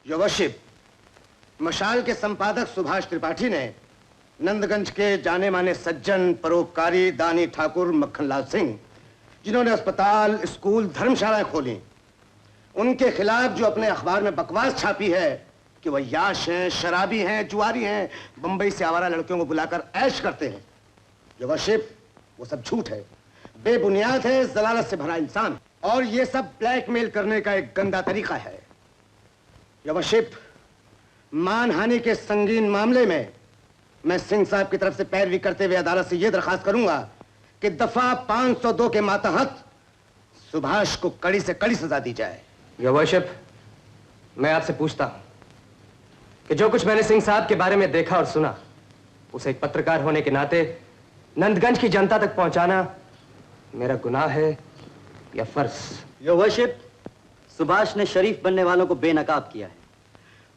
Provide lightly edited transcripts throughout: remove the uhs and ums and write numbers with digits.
योवरशिप, मशाल के संपादक सुभाष त्रिपाठी ने नंदगंज के जाने माने सज्जन, परोपकारी, दानी ठाकुर मक्खनलाल सिंह, जिन्होंने अस्पताल, स्कूल, धर्मशालाएं खोली, उनके खिलाफ जो अपने अखबार में बकवास छापी है कि वह याश हैं, शराबी हैं, जुआरी हैं, बंबई से आवारा लड़कियों को बुलाकर ऐश करते हैं। योवरशिप, वो सब झूठ है, बेबुनियाद है, जलालत से भरा इंसान, और ये सब ब्लैकमेल करने का एक गंदा तरीका है। योवरशिप, मानहानि के संगीन मामले में मैं सिंह साहब की तरफ से पैरवी करते हुए अदालत से यह दरखास्त करूंगा कि दफा 502 के मातहत सुभाष को कड़ी से कड़ी सजा दी जाए। योवरशिप, मैं आपसे पूछता हूं कि जो कुछ मैंने सिंह साहब के बारे में देखा और सुना, उसे एक पत्रकार होने के नाते नंदगंज की जनता तक पहुंचाना मेरा गुनाह है या फर्ज? योवरशिप, सुभाष ने शरीफ बनने वालों को बेनकाब किया है।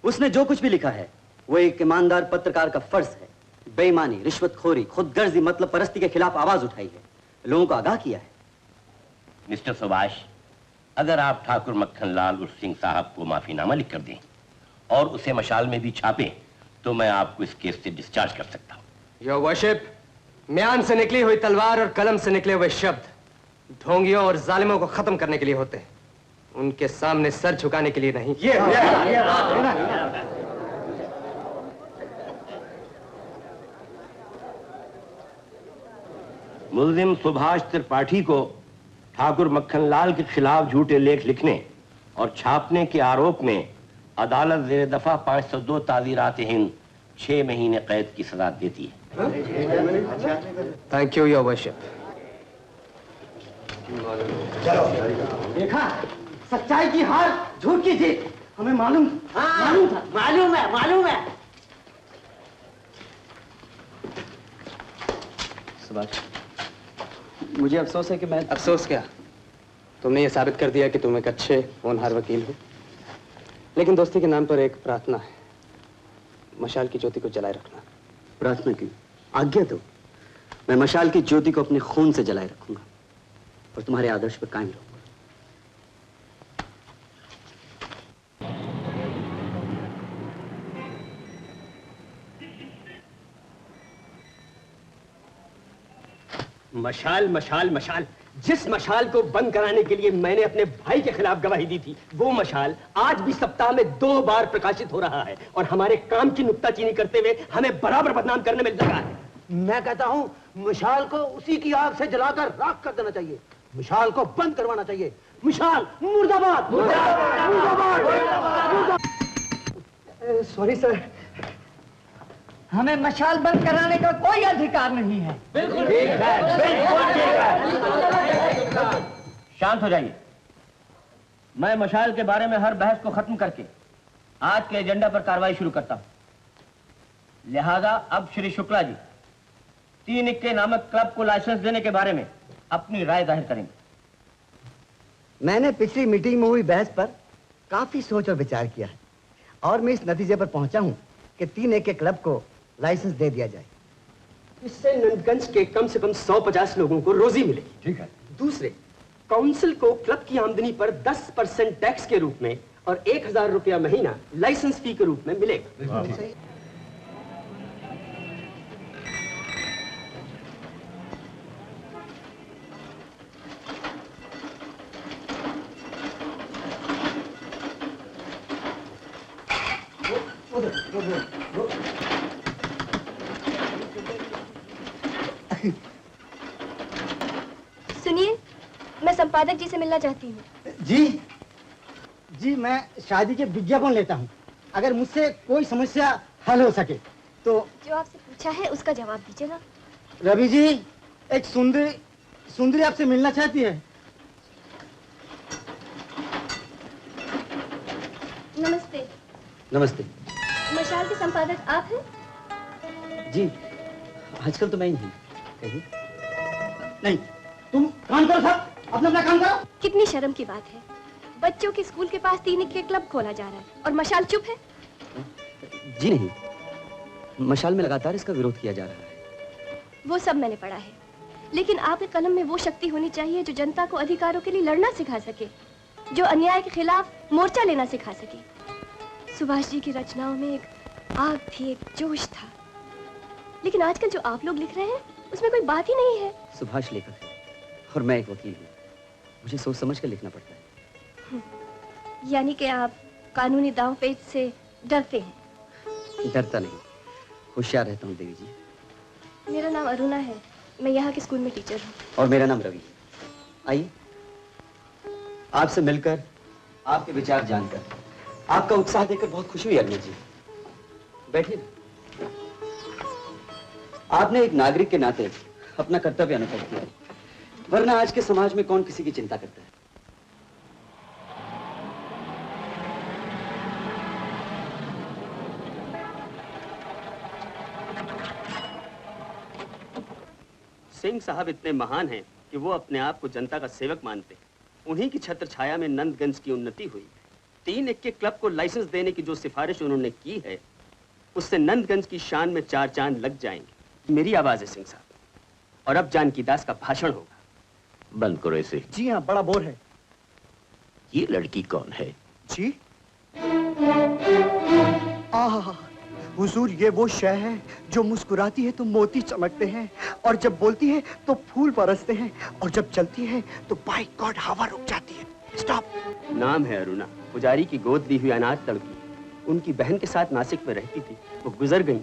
उसने जो कुछ भी लिखा है वो एक ईमानदार पत्रकार का फर्ज है। बेईमानी, रिश्वतखोरी, खुदगर्जी, मतलब परस्ती के खिलाफ आवाज उठाई है, लोगों को आगाह किया है। मिस्टर सुभाष, अगर आप ठाकुर मक्खनलाल उर्फ सिंह साहब को माफीनामा लिख कर दें और उसे मशाल में भी छापें तो मैं आपको इस केस से डिस्चार्ज कर सकता हूं। योवरशिप, म्यान से निकली हुई तलवार और कलम से निकले हुए शब्द ढोंगियों और जालिमों को खत्म करने के लिए होते हैं, उनके सामने सर झुकाने के लिए नहीं। मुल्जिम सुभाष त्रिपाठी को ठाकुर मक्खनलाल के खिलाफ झूठे लेख लिखने और छापने के आरोप में अदालत ज़ेर दफा 502 ताज़ीरात हिंद 6 महीने कैद की सजा देती है। Thank you your worship. देखा, सच्चाई की हार, झूठ की जीत। हमें मालूम था। मालूम है। सुभाष, मुझे अफसोस है कि मैं... अफसोस क्या? तुमने ये साबित कर दिया कि तुम एक अच्छे होनहार वकील हो। लेकिन दोस्ती के नाम पर एक प्रार्थना है, मशाल की ज्योति को जलाए रखना। प्रार्थना की आज्ञा दो। मैं मशाल की ज्योति को अपने खून से जलाए रखूंगा और तुम्हारे आदर्श पर कायम रहूंगा। मशाल मशाल मशाल, जिस मशाल को बंद कराने के लिए मैंने अपने भाई के खिलाफ गवाही दी थी, वो मशाल आज भी सप्ताह में 2 बार प्रकाशित हो रहा है और हमारे काम की नुक्ताचीनी करते हुए हमें बराबर बदनाम करने में लगा है। मैं कहता हूं मशाल को उसी की आग से जलाकर राख कर देना चाहिए। मशाल को बंद करवाना चाहिए। मशाल मुर्दाबाद, मुर्दाबाद, मुर्दाबाद। सॉरी सर, हमें मशाल बंद कराने का कोई अधिकार नहीं है। बिल्कुल ठीक है, बिल्कुल ठीक है। शांत हो जाइए। मैं मशाल के बारे में हर बहस को खत्म करके आज के एजेंडा पर कार्रवाई शुरू करता हूं। लिहाजा अब श्री शुक्ला जी 3 इक्के नामक क्लब को लाइसेंस देने के बारे में अपनी राय जाहिर करेंगे। मैंने पिछली मीटिंग में हुई बहस पर काफी सोच और विचार किया है और मैं इस नतीजे पर पहुंचा हूं कि 3 इक्के क्लब को लाइसेंस दे दिया जाए। इससे नंदगंज के कम से कम 150 लोगों को रोजी मिलेगी। ठीक है। दूसरे, काउंसिल को क्लब की आमदनी पर 10% टैक्स के रूप में और 1000 रुपया महीना लाइसेंस फी के रूप में मिलेगा। सुनिए, मैं संपादक जी से मिलना चाहती हूँ। जी, मैं शादी के विज्ञापन लेता हूँ। अगर मुझसे कोई समस्या हल हो सके तो। जो आपसे पूछा है उसका जवाब दीजिएगा। रवि जी, एक सुंदरी आपसे मिलना चाहती है। नमस्ते। नमस्ते। मशाल के संपादक आप हैं? जी, आजकल तो मैं ही नहीं। कहिए। नहीं, तुम काम करो साहब, अपना काम करो। कितनी शर्म की बात है, बच्चों के स्कूल के पास 3 इक्के क्लब खोला जा रहा है और मशाल चुप है। जी नहीं, मशाल में लगातार इसका विरोध किया जा रहा है। वो सब मैंने पढ़ा है, लेकिन आपके कलम में वो शक्ति होनी चाहिए जो जनता को अधिकारों के लिए लड़ना सिखा सके, जो अन्याय के खिलाफ मोर्चा लेना सिखा सके। सुभाष जी की रचनाओं में एक आग थी, एक जोश था। लेकिन आजकल जो आप लोग लिख रहे हैं उसमें कोई बात ही नहीं है। सुभाष लेखक है और मैं एक वकील हूँ। मुझे सोच समझ कर लिखना पड़ता है। यानी कि आप कानूनी दांव-पेच से डरते हैं? डरता नहीं, होशियार रहता हूँ देवी जी। मेरा नाम अरुणा है, मैं यहाँ के स्कूल में टीचर हूँ। और मेरा नाम रवि है। आइए, आपसे मिलकर, आपके विचार जानकर, आपका उत्साह देखकर बहुत खुशी हुई अरुणा जी। बैठिए। आपने एक नागरिक के नाते अपना कर्तव्य अनुभव किया, वरना आज के समाज में कौन किसी की चिंता करता है। सिंह साहब इतने महान हैं कि वो अपने आप को जनता का सेवक मानते हैं। उन्हीं की छत्र छाया में नंदगंज की उन्नति हुई। 3 इक्के क्लब को लाइसेंस देने की जो सिफारिश उन्होंने की है, उससे नंदगंज की शान में 4 चांद लग जाएंगे। मेरी आवाज है सिंह साहब, और अब जानकी दास का भाषण होगा। बंद करो इसे। जी हाँ, बड़ा बोर है। ये लड़की कौन है? जी, आहा, हुजूर, ये वो शय है जो मुस्कुराती है तो मोती चमकते हैं, और जब बोलती है तो फूल बरसते हैं, और जब चलती है तो बाय गॉड हवा रुक जाती है। स्टॉप। नाम है अरुणा, पुजारी की गोद ली हुई अनाथ लड़की। उनकी बहन के साथ नासिक में रहती थी, वो गुजर गई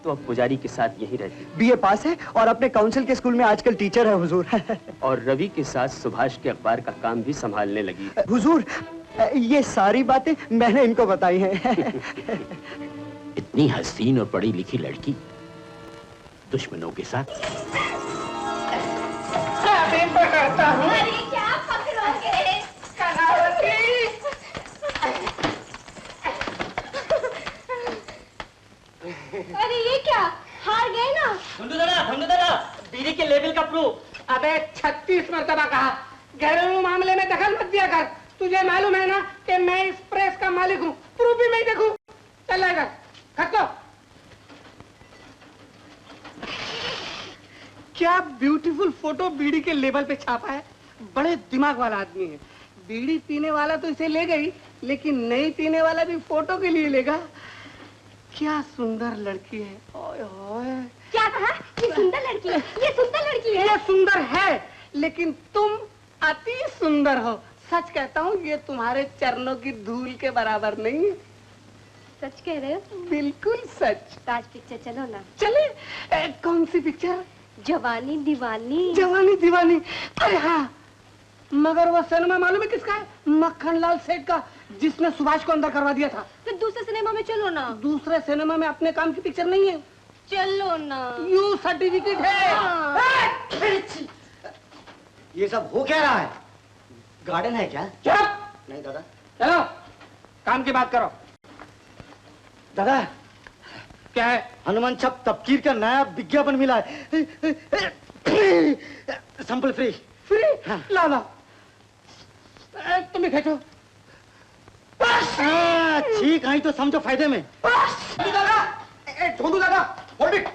तो अब पुजारी के साथ यहीं रहती। बीए पास है और अपने काउंसिल के स्कूल में आजकल टीचर है हुजूर। और रवि के साथ सुभाष के अखबार का काम भी संभालने लगी। हुजूर, ये सारी बातें मैंने इनको बताई हैं। इतनी हसीन और पढ़ी लिखी लड़की दुश्मनों के साथ। अरे क्या पकड़ोगे? अरे ये क्या, हार गए ना? धंधु दादा, बीड़ी के लेवल का प्रूफ। अबे 36 मरतबा कहा, घरेलू मामले में दखल मत दिया कर। तुझे मालूम है ना कि मैं इस प्रेस का मालिक हूँ, प्रूफ भी मैं देखूं। चल आएगा, खत लो। क्या ब्यूटीफुल फोटो बीड़ी के लेबल पे छापा है। बड़े दिमाग वाला आदमी है। बीड़ी पीने वाला तो इसे ले गई, लेकिन नहीं पीने वाला भी फोटो के लिए लेगा। क्या सुंदर लड़की है। ओए होए। क्या कहा? ये सुंदर लड़की है, ये सुंदर लड़की है। ये सुंदर है, लेकिन तुम अति सुंदर हो। सच कहता हूँ, ये तुम्हारे चरणों की धूल के बराबर नहीं है। सच कह रहे हो? बिल्कुल सच। ताज पिक्चर चलो ना। चले। कौन सी पिक्चर? जवानी दीवानी। जवानी दीवानी। अरे हाँ, मगर वो सिनेमा मालूम है किसका है? मक्खनलाल सेठ का, जिसने सुभाष को अंदर करवा दिया था। फिर दूसरे सिनेमा में चलो ना। दूसरे सिनेमा में अपने काम की पिक्चर नहीं है। चलो ना। यू सर्टिफिकेट है। ये सब हो क्या रहा है? गार्डन है क्या? चुप। नहीं दादा। चलो, काम की बात करो। दादा, क्या है? हनुमान छप तबकीर का नया विज्ञापन मिला है। Sample free. फ्री? ला ला। तुम्हें खेचो। ठीक आई तो समझो फायदे में। छोड़ू दादा, होल्ड इट,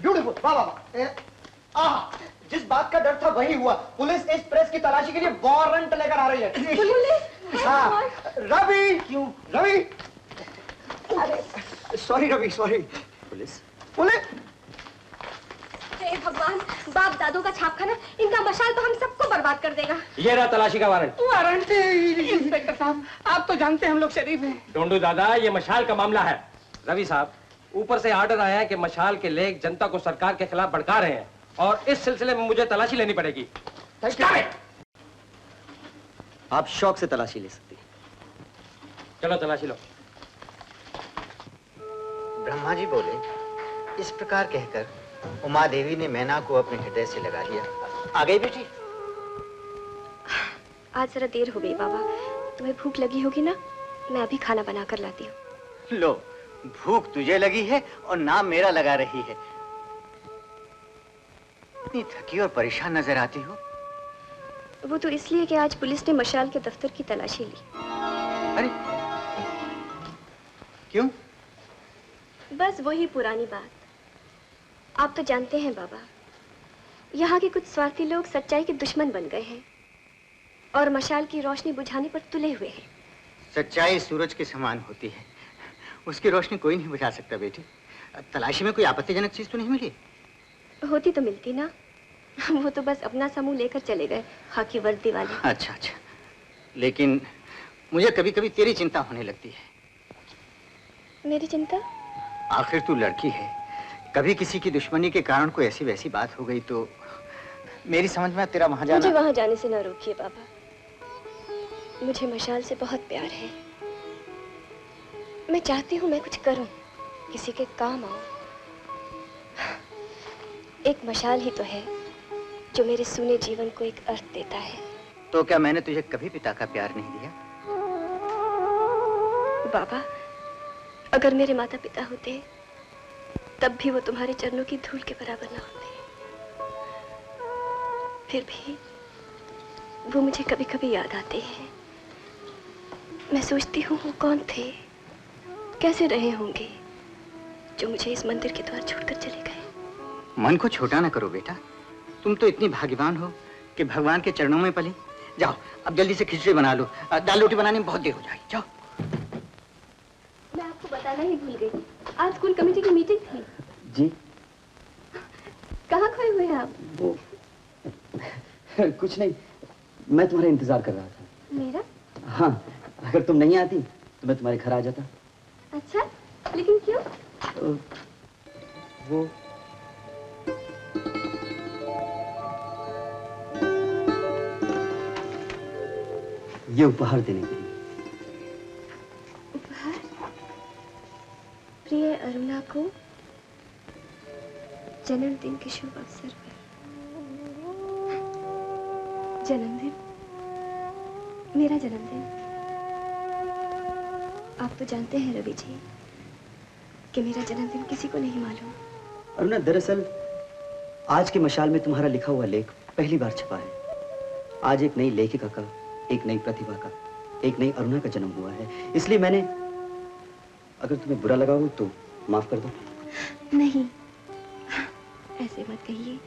ब्यूटीफुल, वाह वाह। जिस बात का डर था वही हुआ। पुलिस इस प्रेस की तलाशी के लिए वारंट लेकर आ रही है। पुलिस? हाँ, रवि। क्यों? Ravi, sorry Ravi, sorry. Police? हे भगवान, बाप दादों का छापखाना, इनका मशाल तो हम सबको बर्बाद कर देगा। ये रहा तलाशी का वारंट। वारंट? इंस्पेक्टर साहब, आप तो जानते हैं हम लोग शरीफ हैं। डोंडू दादा, ये मशाल का मामला है। रवि साहब, ऊपर से आर्डर आया है कि मशाल के लेख जनता को सरकार के खिलाफ भड़का रहे हैं, और इस सिलसिले में मुझे तलाशी लेनी पड़ेगी। आप शौक से तलाशी ले सकते हैं। चलो तलाशी लो। ब्रह्मा जी बोले, इस प्रकार कहकर उमा देवी ने मैना को अपने हृदय से लगा लिया। आ गई बेटी? आज जरा देर हो गई बाबा, तुम्हें भूख लगी होगी ना? मैं अभी खाना बना कर लाती हूँ। लो, भूख तुझे लगी है और नाम मेरा लगा रही है। इतनी थकी और परेशान नजर आती हो। वो तो इसलिए कि आज पुलिस ने मशाल के दफ्तर की तलाशी ली। अरे क्यों? बस वही पुरानी बात। आप तो जानते हैं बाबा, यहाँ के कुछ स्वार्थी लोग सच्चाई के दुश्मन बन गए हैं और मशाल की रोशनी बुझाने पर तुले हुए हैं। सच्चाई सूरज के समान होती है, उसकी रोशनी कोई नहीं बुझा सकता बेटी। तलाशी में कोई आपत्तिजनक चीज तो नहीं मिली? होती तो मिलती ना, वो तो बस अपना समूह लेकर चले गए, खाकी वर्दी वाले। अच्छा अच्छा, लेकिन मुझे कभी कभी तेरी चिंता होने लगती है। मेरी चिंता? आखिर तू लड़की है, कभी किसी की दुश्मनी के कारण कोई ऐसी वैसी बात हो गई तो मेरी समझ में तेरा वहां जाना। मुझे वहां जाने से ना रोकिए बाबा, मुझे मशाल से बहुत प्यार है। मैं चाहती हूँ मैं कुछ करूं, किसी के काम आऊं। एक मशाल ही तो है जो मेरे सूने जीवन को एक अर्थ देता है। तो क्या मैंने तुझे कभी पिता का प्यार नहीं दिया? बाबा, अगर मेरे माता पिता होते तब भी वो तुम्हारे चरणों की धूल के बराबर ना होते। फिर भी वो मुझे कभी कभी याद आते हैं। मैं सोचती हूँ वो कौन थे, कैसे रहे होंगे जो मुझे इस मंदिर के द्वार छोड़कर चले गए। मन को छोटा ना करो बेटा, तुम तो इतनी भाग्यवान हो कि भगवान के चरणों में पली। जाओ अब जल्दी से खिचड़ी बना लो, दाल रोटी बनाने में बहुत देर हो जाएगी। जाओ। मैं आपको बताना ही भूल गई, आज स्कूल कमेटी की मीटिंग थी। जी? कहाँ खोए हुए हैं आप? वो कुछ नहीं, मैं तुम्हारा इंतजार कर रहा था। मेरा? हाँ, अगर तुम नहीं आती तो मैं तुम्हारे घर आ जाता। अच्छा, लेकिन क्यों? वो ये उपहार देने के लिए। उपहार? प्रिय अरुणा को जन्मदिन के शुभ अवसर पर। जन्मदिन? मेरा जन्मदिन? आप तो जानते हैं रवि जी कि मेरा जन्मदिन किसी को नहीं मालूम। अरुणा, दरअसल आज के मशाल में तुम्हारा लिखा हुआ लेख पहली बार छपा है। आज एक नई लेखिका का, एक नई प्रतिभा का, एक नई अरुणा का जन्म हुआ है, इसलिए मैंने, अगर तुम्हें बुरा लगा हो तो माफ कर दो। नहीं, ऐसे मत कहिए।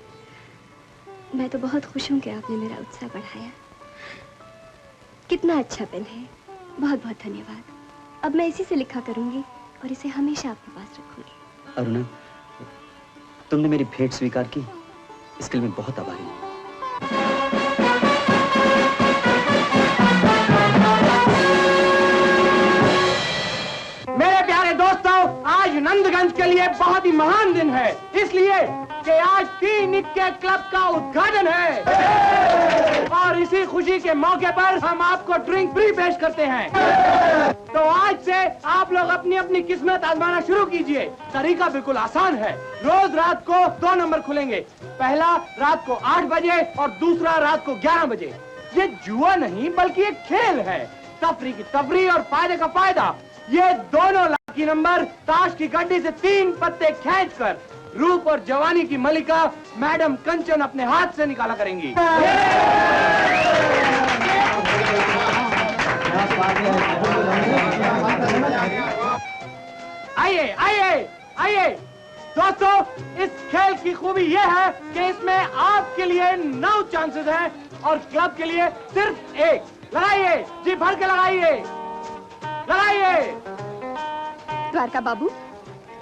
मैं तो बहुत खुश हूं कि आपने मेरा उत्साह बढ़ाया। कितना अच्छा पेन है, बहुत बहुत धन्यवाद। अब मैं इसी से लिखा करूंगी और इसे हमेशा अपने पास रखूंगी। अरुणा, तुमने मेरी भेंट स्वीकार की, इसके लिए मैं बहुत आभारी हूँ। मेरे प्यारे दोस्तों, आज नंदगंज के लिए बहुत ही महान दिन है, इसलिए कि आज टी निक्के क्लब का उद्घाटन है और इसी खुशी के मौके पर हम आपको ड्रिंक फ्री पेश करते हैं। तो आज से आप लोग अपनी अपनी किस्मत आजमाना शुरू कीजिए। तरीका बिल्कुल आसान है। रोज रात को 2 नंबर खुलेंगे, पहला रात को 8 बजे और दूसरा रात को 11 बजे। ये जुआ नहीं बल्कि एक खेल है, तफरी की तफरी और फायदे का फायदा। ये दोनों लाकी नंबर ताश की गड्डी से 3 पत्ते खींचकर रूप और जवानी की मलिका मैडम कंचन अपने हाथ से निकाला करेंगी। आइए आइए आइए दोस्तों, इस खेल की खूबी यह है कि इसमें आपके लिए 9 चांसेस हैं और क्लब के लिए सिर्फ 1। लगाइए, जी भर के लगाइए, लगाइए। द्वारका बाबू,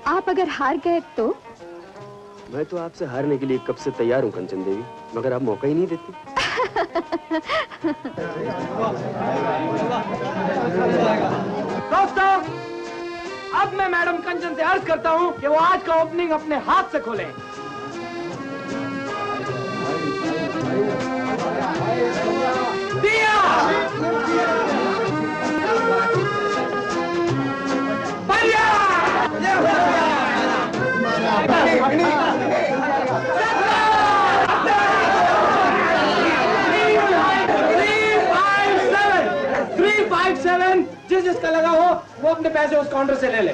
आप अगर हार गए तो? मैं तो आपसे हारने के लिए कब से तैयार हूँ कंचन देवी, मगर आप मौका ही नहीं देती। दोस्तों, अब मैं मैडम कंचन से अर्ज करता हूँ कि वो आज का ओपनिंग अपने हाथ से खोलें। दिया, बढ़िया, 357, जिस जिसका लगा हो वो अपने पैसे उस काउंटर से ले ले।